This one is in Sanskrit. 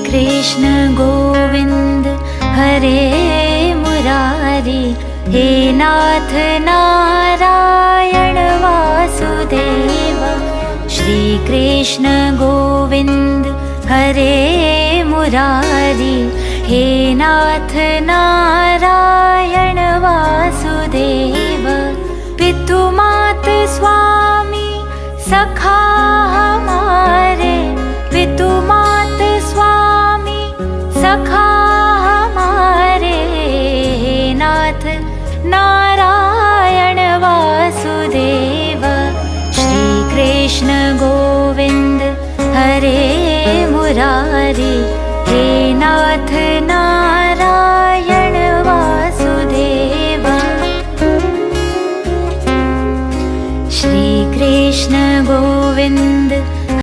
कृष्ण गोविंद हरे मुरारी, हे नाथ नारायण वासुदेव। श्री कृष्ण गोविंद हरे मुरारी, हे नाथ नारायण वासुदेव। पितु मात स्वामी सखा हमारे, पितु मात स्वामी सखा हमारे, हे नाथ नारायण वासुदेव। श्री कृष्ण गोविंद हरे मुरारी, हे नाथ